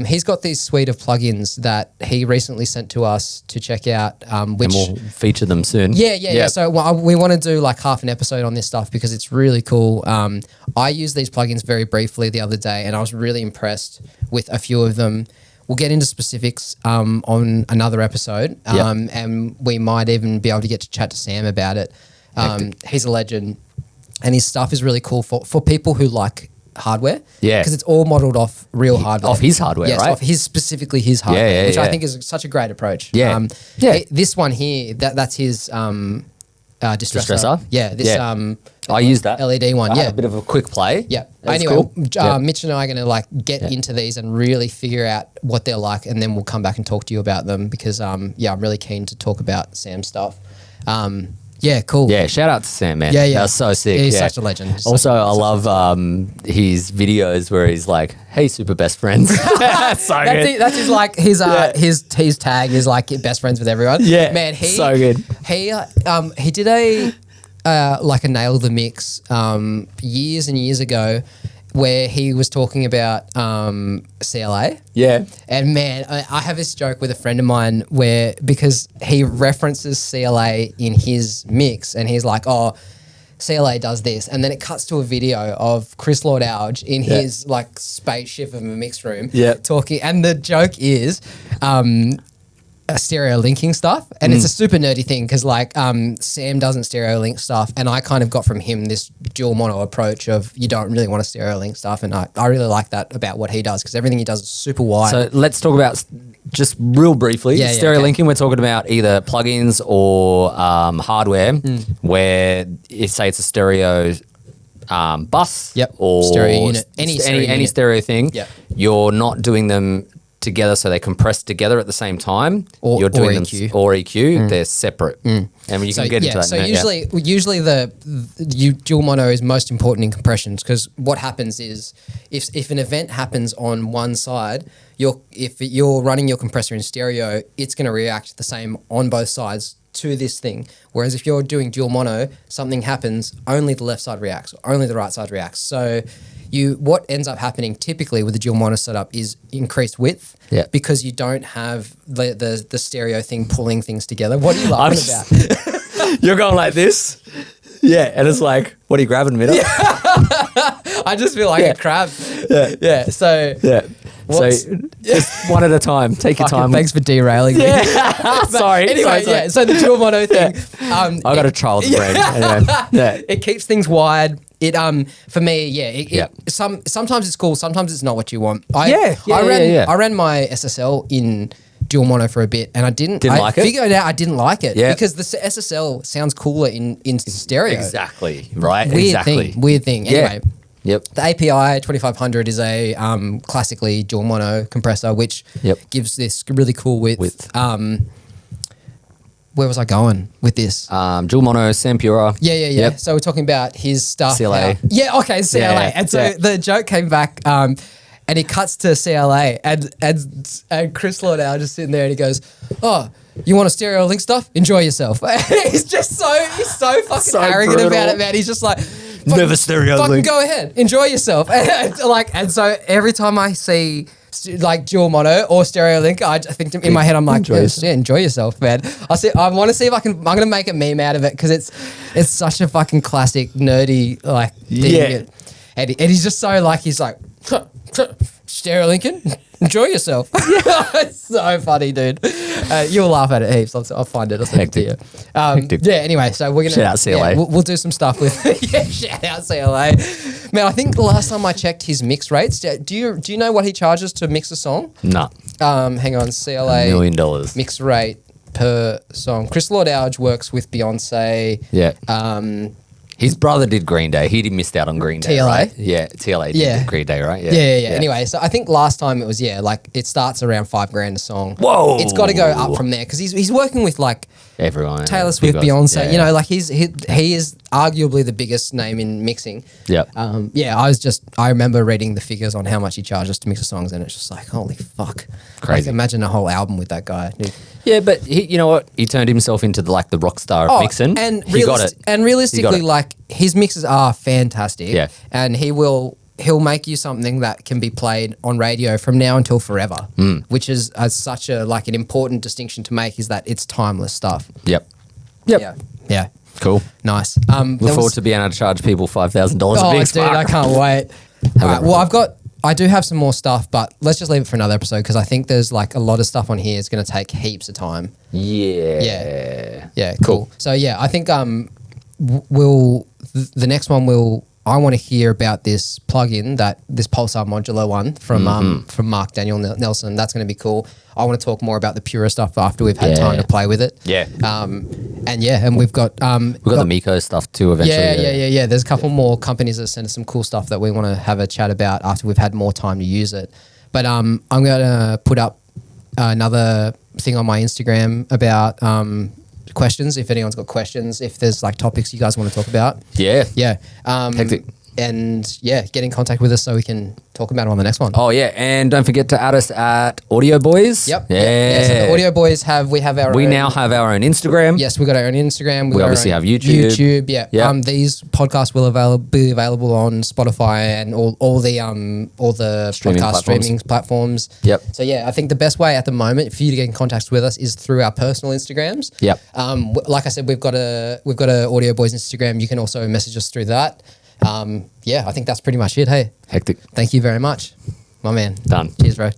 He's got these suite of plugins that he recently sent to us to check out. Which and we'll feature them soon. Yeah. So we want to do like half an episode on this stuff because it's really cool. I used these plugins very briefly the other day and I was really impressed with a few of them. We'll get into specifics on another episode, and we might even be able to get to chat to Sam about it. He's a legend, and his stuff is really cool for people who like hardware. Yeah, because it's all modeled off real hardware, off his hardware, right? Off specifically his hardware, which I think is such a great approach. This one here, that's his distressor. Yeah, this I use that LED one. A bit of a quick play. Yeah. Anyway, cool. Mitch and I are going to like get into these and really figure out what they're like, and then we'll come back and talk to you about them because I'm really keen to talk about Sam's stuff. Cool. Yeah, shout out to Sam, man. Yeah. That's so sick. He's such a legend. Also, I love his videos where he's like, "Hey, super best friends." That's so good. That's his like his tag is like best friends with everyone. Yeah, man. So good. He did a Nail the Mix years and years ago where he was talking about CLA. Yeah. And man, I have this joke with a friend of mine because he references CLA in his mix and he's like, oh, CLA does this. And then it cuts to a video of Chris Lord Alge in his like spaceship of a mix room talking. And the joke is stereo linking stuff, and it's a super nerdy thing because like Sam doesn't stereo link stuff, and I kind of got from him this dual mono approach of you don't really want to stereo link stuff, and I really like that about what he does because everything he does is super wide. So let's talk about just real briefly stereo linking. We're talking about either plugins or hardware where say it's a stereo bus or stereo unit, any stereo thing. You're not doing them together so they compress together at the same time, or EQ. Or EQ, they're separate. And you can get into that. So usually the dual mono is most important in compressions because what happens is if an event happens on one side, if you're running your compressor in stereo, it's going to react the same on both sides to this thing. Whereas if you're doing dual mono, something happens, only the left side reacts, or only the right side reacts. So what ends up happening typically with the dual mono setup is increased width because you don't have the stereo thing pulling things together. What are you laughing about? You're going like this. Yeah, and it's like, what are you grabbing, Mitta? I just feel like a crab. Yeah. So just one at a time. Take your time. Thanks for derailing me. Sorry. Anyway, so the dual mono thing. I got a child's brain. Anyway, it keeps things wide. It for me, sometimes it's cool, sometimes it's not what you want. I ran my SSL in dual mono for a bit, and I figured out I didn't like it because the SSL sounds cooler in stereo. Exactly. Right. Weird thing. Anyway. Yep. The API 2500 is a classically dual mono compressor, which gives this really cool width. Where was I going with this? Dual mono, Sam Pura. Yeah. Yep. So we're talking about his stuff. CLA. CLA. And so the joke came back and it cuts to CLA and Chris Lord Alge just sitting there and he goes, oh, you want to stereo link stuff? Enjoy yourself. He's so fucking arrogant about it, man. He's just like, never stereo fucking link. Go ahead, enjoy yourself. And so every time I see like dual mono or stereo link, I think in my head I'm like, enjoy yourself, man. I want to see if I'm gonna make a meme out of it because it's such a fucking classic nerdy like thing. And he's just so like he's like stereo linking. Enjoy yourself. It's so funny, dude. You'll laugh at it heaps. I'll find it. I'll send it to you. Yeah, anyway, so we're going to... Shout out CLA. Yeah, we'll do some stuff with... yeah, shout out CLA. Man, I think the last time I checked his mix rates, do you know what he charges to mix a song? No. Hang on, CLA... $1 million. Mix rate per song. Chris Lord-Alge works with Beyonce. Yeah. His brother did Green Day. He missed out on Green Day. TLA? Right? Yeah, TLA did Green Day, right? Yeah. Anyway, so I think last time it was, like it starts around $5,000 a song. Whoa. It's got to go up from there because he's working with like everyone. Taylor Swift, Beyonce, you know, like he is arguably the biggest name in mixing. Yeah. I remember reading the figures on how much he charges to mix the songs and it's just like, holy fuck. Crazy. Like, imagine a whole album with that guy. Dude. Yeah, but you know what? He turned himself into the rock star of mixing. And he got it. And realistically, like his mixes are fantastic. Yeah. And he'll make you something that can be played on radio from now until forever. Which is such a like an important distinction to make is that it's timeless stuff. Yep. Yeah. Cool. Nice. Look forward to being able to charge people $5,000 a mix. Dude, I can't wait. All right, well, I do have some more stuff, but let's just leave it for another episode because I think there's like a lot of stuff on here. It's going to take heaps of time. Yeah. Yeah. Cool. So yeah, I think the next one I want to hear about this plugin this Pulsar modular one from Marc Daniel Nelson. That's going to be cool. I want to talk more about the Pura stuff after we've had time to play with it. Yeah. And we've got the Miko stuff too eventually. Yeah. There's a couple more companies that send us some cool stuff that we want to have a chat about after we've had more time to use it. But I'm going to put up another thing on my Instagram about questions. If anyone's got questions, if there's like topics you guys want to talk about. Yeah. Hectic. And get in contact with us so we can talk about it on the next one. Oh yeah, and don't forget to add us at AudioBois. Yep. Yeah. So the AudioBois we now have our own Instagram. Yes, we got our own Instagram. We obviously have YouTube. Yeah. Yep. These podcasts will be available on Spotify and all the streaming platforms. Yep. So I think the best way at the moment for you to get in contact with us is through our personal Instagrams. Yep. Like I said, we've got a AudioBois Instagram. You can also message us through that. I think that's pretty much it. Hey, hectic. Thank you very much, my man. Done. Cheers, bro.